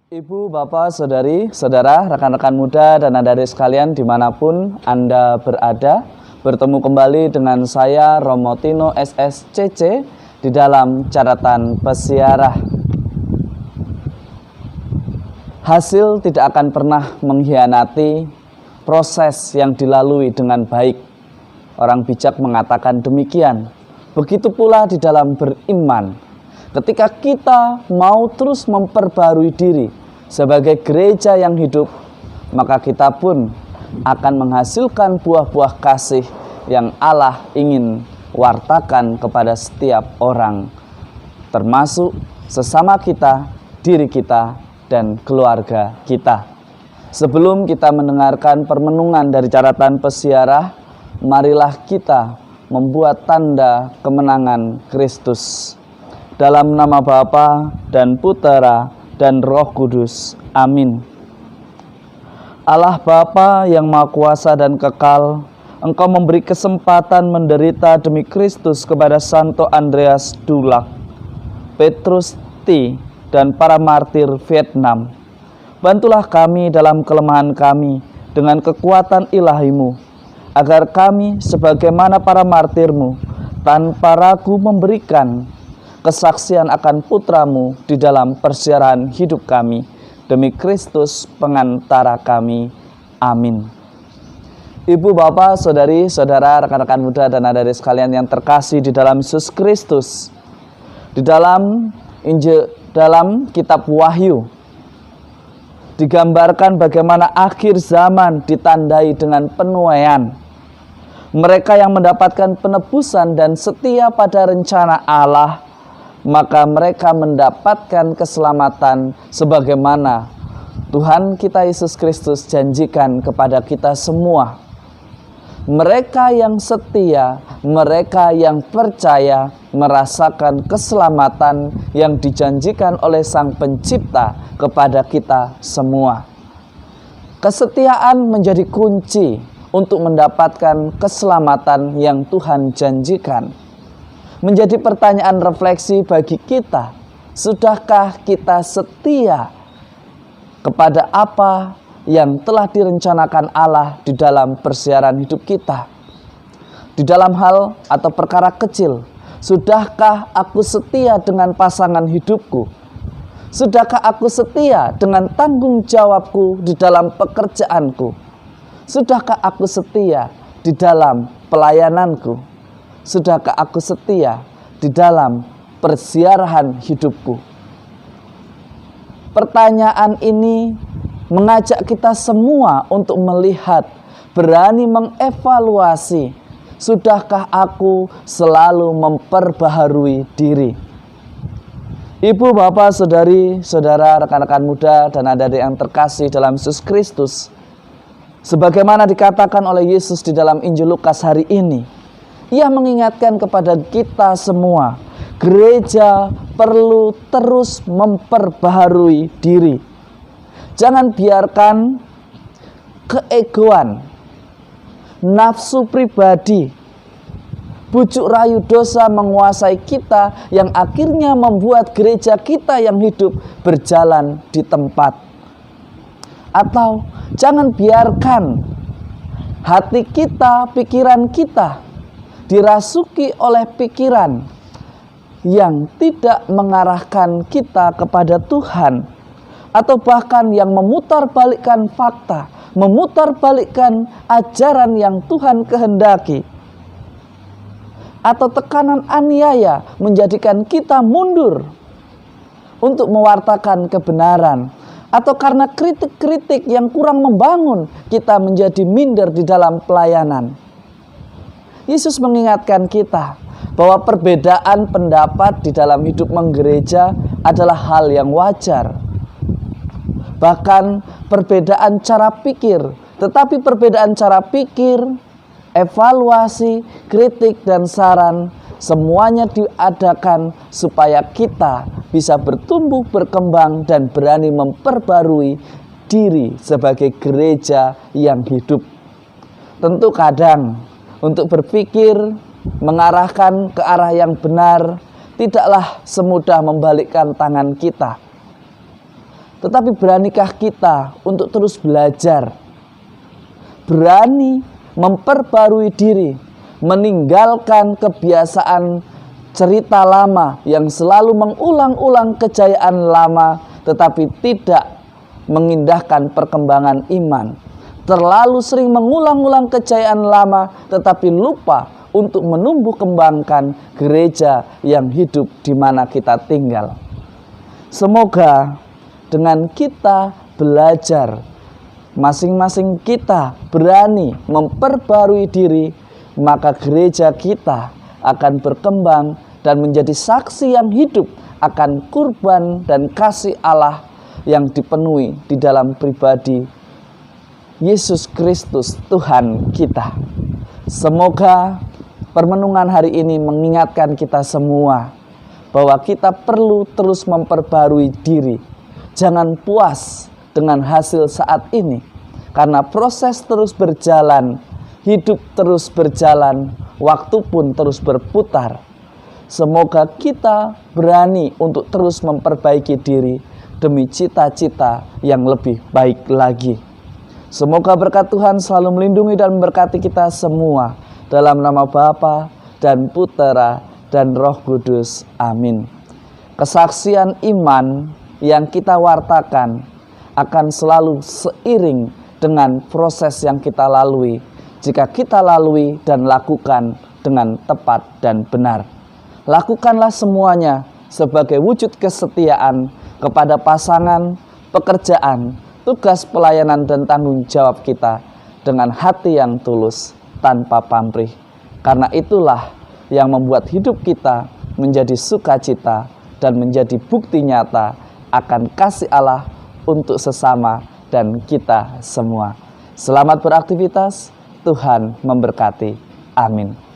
Ibu, bapak, saudari, saudara, rekan-rekan muda, dan adik-adik sekalian dimanapun Anda berada, bertemu kembali dengan saya Romo Tino SSCC di dalam catatan pesiarah. Hasil tidak akan pernah mengkhianati proses yang dilalui dengan baik. Orang bijak mengatakan demikian. Begitu pula di dalam beriman. Ketika kita mau terus memperbarui diri sebagai gereja yang hidup, maka kita pun akan menghasilkan buah-buah kasih yang Allah ingin wartakan kepada setiap orang, termasuk sesama kita, diri kita, dan keluarga kita. Sebelum kita mendengarkan permenungan dari catatan pesiarah, marilah kita membuat tanda kemenangan Kristus. Dalam nama Bapa dan Putera dan Roh Kudus. Amin. Allah Bapa yang Maha Kuasa dan Kekal, Engkau memberi kesempatan menderita demi Kristus kepada Santo Andreas Dulac, Petrus T, dan para martir Vietnam. Bantulah kami dalam kelemahan kami dengan kekuatan ilahi-Mu, agar kami sebagaimana para martir-Mu tanpa ragu memberikan kesaksian akan putra-Mu di dalam persiaran hidup kami, demi Kristus pengantara kami. Amin. Ibu, bapak, saudari, saudara, rekan-rekan muda, dan adik-adik sekalian yang terkasih di dalam Yesus Kristus, di dalam kitab Wahyu digambarkan bagaimana akhir zaman ditandai dengan penuaian. Mereka yang mendapatkan penebusan dan setia pada rencana Allah, maka mereka mendapatkan keselamatan sebagaimana Tuhan kita Yesus Kristus janjikan kepada kita semua. Mereka yang setia, mereka yang percaya merasakan keselamatan yang dijanjikan oleh Sang Pencipta kepada kita semua. Kesetiaan menjadi kunci untuk mendapatkan keselamatan yang Tuhan janjikan. Menjadi pertanyaan refleksi bagi kita, sudahkah kita setia kepada apa yang telah direncanakan Allah di dalam persiaran hidup kita? Di dalam hal atau perkara kecil, sudahkah aku setia dengan pasangan hidupku? Sudahkah aku setia dengan tanggung jawabku di dalam pekerjaanku? Sudahkah aku setia di dalam pelayananku? Sudahkah aku setia di dalam persiarahan hidupku? Pertanyaan ini mengajak kita semua untuk melihat, berani mengevaluasi, sudahkah aku selalu memperbaharui diri? Ibu, bapak, saudari, saudara, rekan-rekan muda, dan adik-adik yang terkasih dalam Yesus Kristus, sebagaimana dikatakan oleh Yesus di dalam Injil Lukas hari ini, Ia mengingatkan kepada kita semua, gereja perlu terus memperbaharui diri. Jangan biarkan keegoan, nafsu pribadi, bujuk rayu dosa menguasai kita yang akhirnya membuat gereja kita yang hidup berjalan di tempat. Atau jangan biarkan hati kita, pikiran kita dirasuki oleh pikiran yang tidak mengarahkan kita kepada Tuhan, atau bahkan yang memutarbalikkan fakta, memutarbalikkan ajaran yang Tuhan kehendaki, atau tekanan aniaya menjadikan kita mundur untuk mewartakan kebenaran, atau karena kritik-kritik yang kurang membangun kita menjadi minder di dalam pelayanan. Yesus mengingatkan kita bahwa perbedaan pendapat di dalam hidup menggereja adalah hal yang wajar. Bahkan perbedaan cara pikir, tetapi perbedaan cara pikir, evaluasi, kritik, dan saran, semuanya diadakan supaya kita bisa bertumbuh, berkembang, dan berani memperbarui diri sebagai gereja yang hidup. Tentu kadang untuk berpikir, mengarahkan ke arah yang benar, tidaklah semudah membalikkan tangan kita. Tetapi beranikah kita untuk terus belajar? Berani memperbarui diri, meninggalkan kebiasaan cerita lama yang selalu mengulang-ulang kejayaan lama, tetapi tidak mengindahkan perkembangan iman. Terlalu sering mengulang-ulang kejayaan lama, tetapi lupa untuk menumbuh kembangkan gereja yang hidup di mana kita tinggal. Semoga dengan kita belajar, masing-masing kita berani memperbarui diri, maka gereja kita akan berkembang dan menjadi saksi yang hidup akan kurban dan kasih Allah yang dipenuhi di dalam pribadi Yesus Kristus Tuhan kita. Semoga permenungan hari ini mengingatkan kita semua bahwa kita perlu terus memperbarui diri. Jangan puas dengan hasil saat ini, karena proses terus berjalan, hidup terus berjalan, waktu pun terus berputar. Semoga kita berani untuk terus memperbaiki diri demi cita-cita yang lebih baik lagi. Semoga berkat Tuhan selalu melindungi dan memberkati kita semua. Dalam nama Bapa dan Putera dan Roh Kudus. Amin. Kesaksian iman yang kita wartakan akan selalu seiring dengan proses yang kita lalui. Jika kita lalui dan lakukan dengan tepat dan benar. Lakukanlah semuanya sebagai wujud kesetiaan kepada pasangan, pekerjaan, tugas pelayanan dan tanggung jawab kita dengan hati yang tulus tanpa pamrih. Karena itulah yang membuat hidup kita menjadi sukacita dan menjadi bukti nyata akan kasih Allah untuk sesama dan kita semua. Selamat beraktivitas, Tuhan memberkati. Amin.